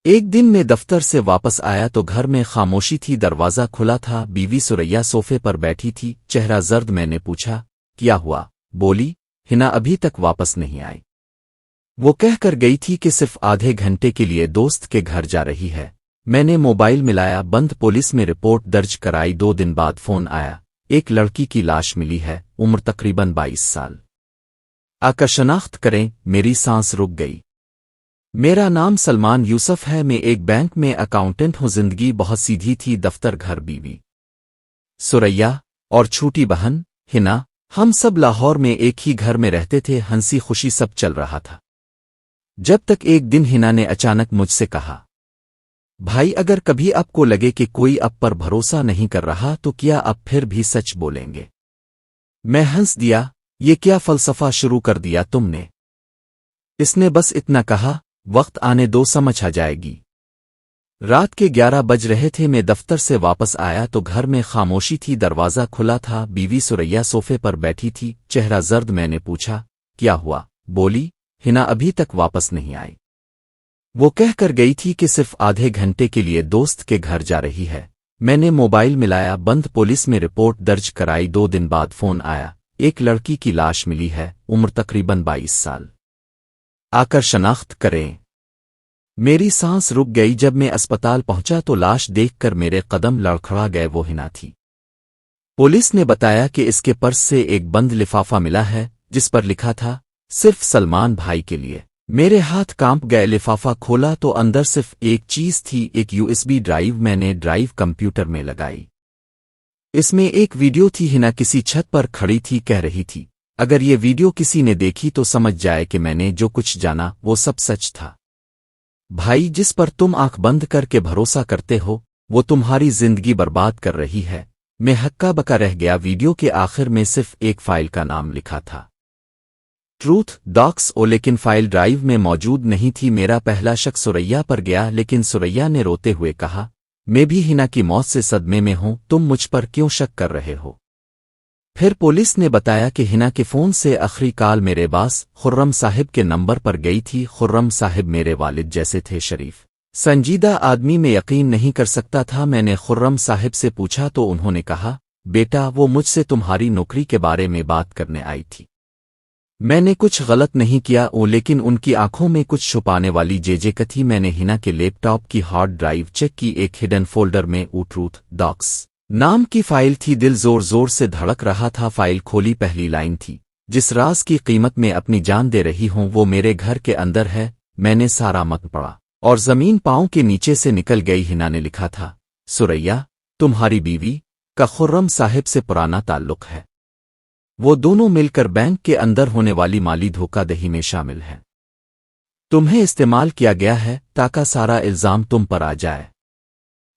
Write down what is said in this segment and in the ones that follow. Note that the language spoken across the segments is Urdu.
ایک دن میں دفتر سے واپس آیا تو گھر میں خاموشی تھی، دروازہ کھلا تھا، بیوی سریا صوفے پر بیٹھی تھی، چہرہ زرد۔ میں نے پوچھا کیا ہوا؟ بولی ہنا ابھی تک واپس نہیں آئی۔ وہ کہہ کر گئی تھی کہ صرف آدھے گھنٹے کے لیے دوست کے گھر جا رہی ہے۔ میں نے موبائل ملایا، بند، پولیس میں رپورٹ درج کرائی۔ 2 دن بعد فون آیا، ایک لڑکی کی لاش ملی ہے، عمر تقریباً 22 سال۔ آ کر شناخت کریں۔ میری سانس رک گئی۔ میرا نام سلمان یوسف ہے، میں ایک بینک میں اکاؤنٹنٹ ہوں۔ زندگی بہت سیدھی تھی، دفتر، گھر، بیوی سریا اور چھوٹی بہن ہنا۔ ہم سب لاہور میں ایک ہی گھر میں رہتے تھے، ہنسی خوشی سب چل رہا تھا، جب تک ایک دن ہنا نے اچانک مجھ سے کہا، بھائی اگر کبھی آپ کو لگے کہ کوئی آپ پر بھروسہ نہیں کر رہا تو کیا آپ پھر بھی سچ بولیں گے؟ میں ہنس دیا، یہ کیا فلسفہ شروع کر دیا تم نے؟ اس نے بس اتنا کہا، وقت آنے دو سمجھ آ جائے گی۔ رات کے 11 بج رہے تھے، میں دفتر سے واپس آیا تو گھر میں خاموشی تھی، دروازہ کھلا تھا، بیوی سریا صوفے پر بیٹھی تھی، چہرہ زرد۔ میں نے پوچھا کیا ہوا؟ بولی ہنا ابھی تک واپس نہیں آئی۔ وہ کہہ کر گئی تھی کہ صرف آدھے گھنٹے کے لیے دوست کے گھر جا رہی ہے۔ میں نے موبائل ملایا، بند، پولیس میں رپورٹ درج کرائی۔ 2 دن بعد فون آیا، ایک لڑکی کی لاش ملی ہے، عمر تقریباً 22 سال۔ آ کر شناخت کریں۔ میری سانس رک گئی۔ جب میں اسپتال پہنچا تو لاش دیکھ کر میرے قدم لڑکھڑا گئے، وہ ہنا تھی۔ پولیس نے بتایا کہ اس کے پرس سے ایک بند لفافہ ملا ہے جس پر لکھا تھا صرف سلمان بھائی کے لیے۔ میرے ہاتھ کانپ گئے، لفافہ کھولا تو اندر صرف ایک چیز تھی، ایک USB ڈرائیو۔ میں نے ڈرائیو کمپیوٹر میں لگائی۔ اس میں ایک ویڈیو تھی، ہنا کسی چھت پر کھڑی تھی، کہہ رہی تھی اگر یہ ویڈیو کسی نے دیکھی تو سمجھ جائے کہ میں نے جو کچھ جانا وہ سب سچ تھا۔ بھائی جس پر تم آنکھ بند کر کے بھروسہ کرتے ہو وہ تمہاری زندگی برباد کر رہی ہے۔ میں ہکا بکا رہ گیا۔ ویڈیو کے آخر میں صرف ایک فائل کا نام لکھا تھا، ٹروتھ ڈاکس او، لیکن فائل ڈرائیو میں موجود نہیں تھی۔ میرا پہلا شک سریا پر گیا، لیکن سریا نے روتے ہوئے کہا میں بھی ہنا کی موت سے صدمے میں ہوں، تم مجھ پر کیوں شک کر رہے ہو؟ پھر پولیس نے بتایا کہ ہنا کے فون سے آخری کال میرے باس خرم صاحب کے نمبر پر گئی تھی۔ خرم صاحب میرے والد جیسے تھے، شریف سنجیدہ آدمی، میں یقین نہیں کر سکتا تھا۔ میں نے خرم صاحب سے پوچھا تو انہوں نے کہا بیٹا وہ مجھ سے تمہاری نوکری کے بارے میں بات کرنے آئی تھی، میں نے کچھ غلط نہیں کیا، لیکن ان کی آنکھوں میں کچھ چھپانے والی جیجے تھی۔ میں نے ہنا کے لیپ ٹاپ کی ہارڈ ڈرائیو چیک کی، ایک ہڈن فولڈر میں ٹروتھ ڈاکس نام کی فائل تھی۔ دل زور زور سے دھڑک رہا تھا۔ فائل کھولی، پہلی لائن تھی جس راز کی قیمت میں اپنی جان دے رہی ہوں وہ میرے گھر کے اندر ہے۔ میں نے سارا مت پڑا اور زمین پاؤں کے نیچے سے نکل گئی۔ ہنا نے لکھا تھا سریا تمہاری بیوی کا خرم صاحب سے پرانا تعلق ہے، وہ دونوں مل کر بینک کے اندر ہونے والی مالی دھوکہ دہی میں شامل ہیں، تمہیں استعمال کیا گیا ہے تاکہ سارا الزام تم پر آ جائے۔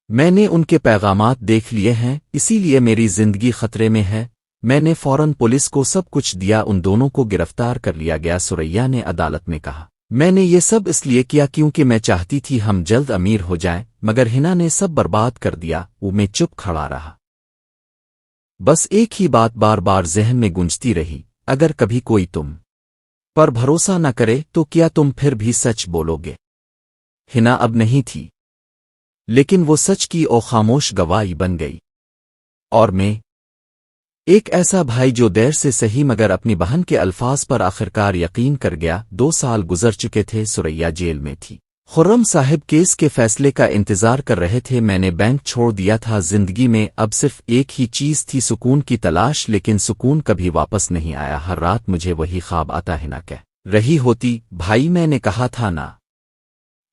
میں نے ان کے پیغامات دیکھ لیے ہیں، اسی لیے میری زندگی خطرے میں ہے۔ میں نے فوراً پولیس کو سب کچھ دیا، ان دونوں کو گرفتار کر لیا گیا۔ سریا نے عدالت میں کہا میں نے یہ سب اس لیے کیا کیونکہ میں چاہتی تھی ہم جلد امیر ہو جائیں، مگر ہنا نے سب برباد کر دیا۔ وہ میں چپ کھڑا رہا، بس ایک ہی بات بار بار ذہن میں گونجتی رہی، اگر کبھی کوئی تم پر بھروسہ نہ کرے تو کیا تم پھر بھی سچ بولو گے؟ ہنا اب نہیں تھی، لیکن وہ سچ کی او خاموش گواہی بن گئی، اور میں ایک ایسا بھائی جو دیر سے صحیح مگر اپنی بہن کے الفاظ پر آخرکار یقین کر گیا۔ 2 سال گزر چکے تھے، سریا جیل میں تھی، خرم صاحب کیس کے فیصلے کا انتظار کر رہے تھے۔ میں نے بینک چھوڑ دیا تھا، زندگی میں اب صرف ایک ہی چیز تھی، سکون کی تلاش، لیکن سکون کبھی واپس نہیں آیا۔ ہر رات مجھے وہی خواب آتا ہے، نہ کہہ رہی ہوتی بھائی میں نے کہا تھا نا،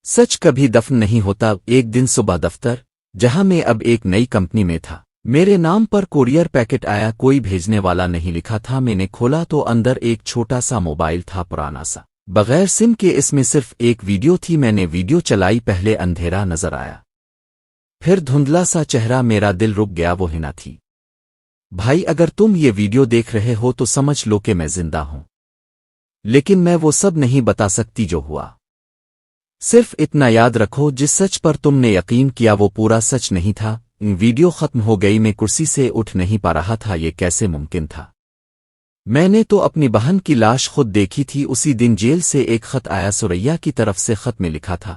سچ کبھی دفن نہیں ہوتا۔ ایک دن صبح دفتر، جہاں میں اب ایک نئی کمپنی میں تھا، میرے نام پر کوریئر پیکٹ آیا، کوئی بھیجنے والا نہیں لکھا تھا۔ میں نے کھولا تو اندر ایک چھوٹا سا موبائل تھا، پرانا سا، بغیر سم کے، اس میں صرف ایک ویڈیو تھی۔ میں نے ویڈیو چلائی، پہلے اندھیرا نظر آیا، پھر دھندلا سا چہرہ، میرا دل رک گیا، وہ ہنا تھی۔ بھائی اگر تم یہ ویڈیو دیکھ رہے ہو تو سمجھ لو کہ میں زندہ ہوں، لیکن میں وہ سب نہیں بتا سکتی جو ہوا۔ صرف اتنا یاد رکھو، جس سچ پر تم نے یقین کیا وہ پورا سچ نہیں تھا۔ ویڈیو ختم ہو گئی، میں کرسی سے اٹھ نہیں پا رہا تھا، یہ کیسے ممکن تھا؟ میں نے تو اپنی بہن کی لاش خود دیکھی تھی۔ اسی دن جیل سے ایک خط آیا، سریا کی طرف سے، خط میں لکھا تھا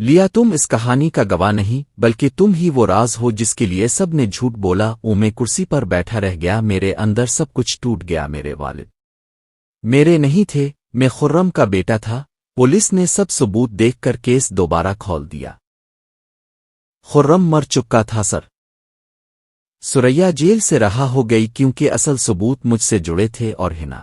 لیا تم اس کہانی کا گواہ نہیں بلکہ تم ہی وہ راز ہو جس کے لیے سب نے جھوٹ بولا۔ میں کرسی پر بیٹھا رہ گیا، میرے اندر سب کچھ ٹوٹ گیا۔ میرے والد میرے نہیں تھے، میں خرم کا بیٹا تھا۔ پولیس نے سب ثبوت دیکھ کر کیس دوبارہ کھول دیا۔ خرم مر چکا تھا سر۔ سریا جیل سے رہا ہو گئی کیونکہ اصل ثبوت مجھ سے جڑے تھے اور ہنا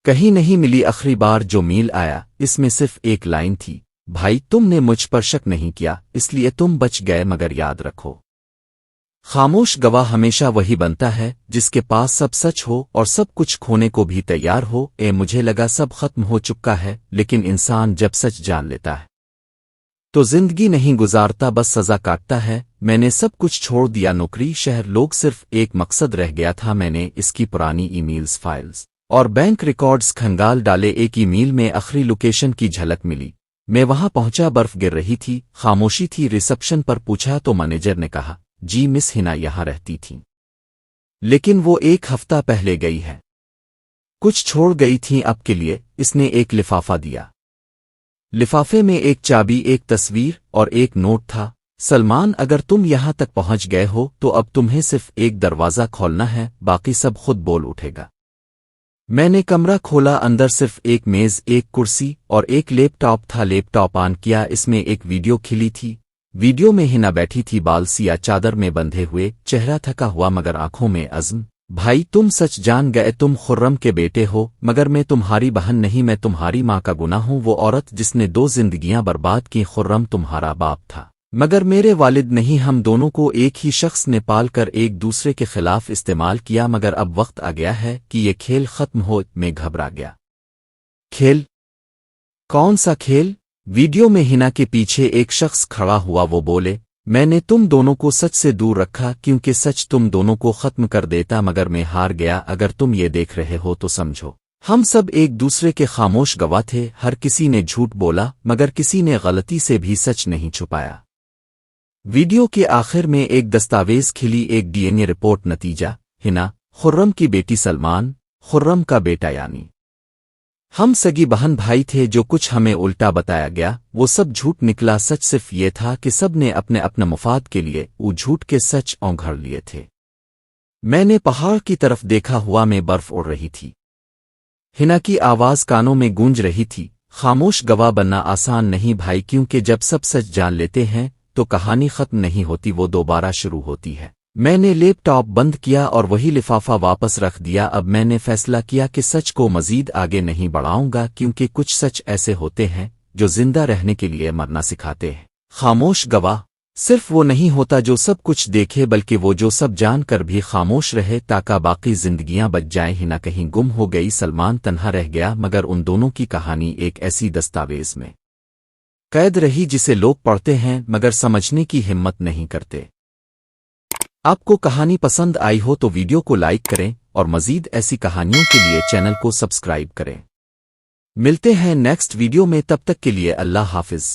کہیں نہیں ملی۔ آخری بار جو میل آیا اس میں صرف ایک لائن تھی، بھائی تم نے مجھ پر شک نہیں کیا اس لیے تم بچ گئے، مگر یاد رکھو خاموش گواہ ہمیشہ وہی بنتا ہے جس کے پاس سب سچ ہو اور سب کچھ کھونے کو بھی تیار ہو۔ مجھے لگا سب ختم ہو چکا ہے، لیکن انسان جب سچ جان لیتا ہے تو زندگی نہیں گزارتا، بس سزا کاٹتا ہے۔ میں نے سب کچھ چھوڑ دیا، نوکری، شہر، لوگ، صرف ایک مقصد رہ گیا تھا۔ میں نے اس کی پرانی ای میلز، فائلز اور بینک ریکارڈز کھنگال ڈالے۔ ایک ای میل میں آخری لوکیشن کی جھلک ملی۔ میں وہاں پہنچا، برف گر رہی تھی، خاموشی تھی۔ ریسپشن پر پوچھا تو مینیجر نے کہا، جی مس ہنا یہاں رہتی تھیں، لیکن وہ ایک ہفتہ پہلے گئی ہے، کچھ چھوڑ گئی تھیں آپ کے لیے۔ اس نے ایک لفافہ دیا، لفافے میں ایک چابی، ایک تصویر اور ایک نوٹ تھا۔ سلمان، اگر تم یہاں تک پہنچ گئے ہو تو اب تمہیں صرف ایک دروازہ کھولنا ہے، باقی سب خود بول اٹھے گا۔ میں نے کمرہ کھولا، اندر صرف ایک میز، ایک کرسی اور ایک لیپ ٹاپ تھا۔ لیپ ٹاپ آن کیا، اس میں ایک ویڈیو کھلی تھی۔ ویڈیو میں ہنا بیٹھی تھی، بال سیاہ چادر میں بندھے ہوئے، چہرہ تھکا ہوا مگر آنکھوں میں عزم۔ بھائی تم سچ جان گئے، تم خرم کے بیٹے ہو، مگر میں تمہاری بہن نہیں، میں تمہاری ماں کا گناہ ہوں۔ وہ عورت جس نے 2 زندگیاں برباد کی، خرم تمہارا باپ تھا مگر میرے والد نہیں۔ ہم دونوں کو ایک ہی شخص نے پال کر ایک دوسرے کے خلاف استعمال کیا، مگر اب وقت آ گیا ہے کہ یہ کھیل ختم ہو۔ میں گھبرا گیا۔ کھیل؟ کون سا کھیل؟ ویڈیو میں ہنا کے پیچھے ایک شخص کھڑا ہوا، وہ بولے، میں نے تم دونوں کو سچ سے دور رکھا کیونکہ سچ تم دونوں کو ختم کر دیتا، مگر میں ہار گیا۔ اگر تم یہ دیکھ رہے ہو تو سمجھو ہم سب ایک دوسرے کے خاموش گواہ تھے۔ ہر کسی نے جھوٹ بولا مگر کسی نے غلطی سے بھی سچ نہیں چھپایا۔ ویڈیو کے آخر میں ایک دستاویز کھلی، ایک ڈی این اے رپورٹ، نتیجہ ہنا خرم کی بیٹی، سلمان خرم کا بیٹا، یعنی ہم سگی بہن بھائی تھے۔ جو کچھ ہمیں الٹا بتایا گیا وہ سب جھوٹ نکلا۔ سچ صرف یہ تھا کہ سب نے اپنے اپنے مفاد کے لیے وہ جھوٹ کے سچ اونگھڑ لیے تھے۔ میں نے پہاڑ کی طرف دیکھا، ہوا میں برف اڑ رہی تھی، ہنا کی آواز کانوں میں گونج رہی تھی۔ خاموش گواہ بننا آسان نہیں بھائی، کیونکہ جب سب سچ جان لیتے ہیں تو کہانی ختم نہیں ہوتی، وہ دوبارہ شروع ہوتی ہے۔ میں نے لیپ ٹاپ بند کیا اور وہی لفافہ واپس رکھ دیا۔ اب میں نے فیصلہ کیا کہ سچ کو مزید آگے نہیں بڑھاؤں گا، کیونکہ کچھ سچ ایسے ہوتے ہیں جو زندہ رہنے کے لیے مرنا سکھاتے ہیں۔ خاموش گواہ صرف وہ نہیں ہوتا جو سب کچھ دیکھے، بلکہ وہ جو سب جان کر بھی خاموش رہے تاکہ باقی زندگیاں بچ جائیں۔ ہنا کہیں گم ہو گئی، سلمان تنہا رہ گیا، مگر ان دونوں کی کہانی ایک ایسی دستاویز میں قید رہی جسے لوگ پڑھتے ہیں مگر سمجھنے کی ہمت نہیں کرتے۔ آپ کو کہانی پسند آئی ہو تو ویڈیو کو لائک کریں اور مزید ایسی کہانیوں کے لیے چینل کو سبسکرائب کریں۔ ملتے ہیں نیکسٹ ویڈیو میں، تب تک کے لیے اللہ حافظ۔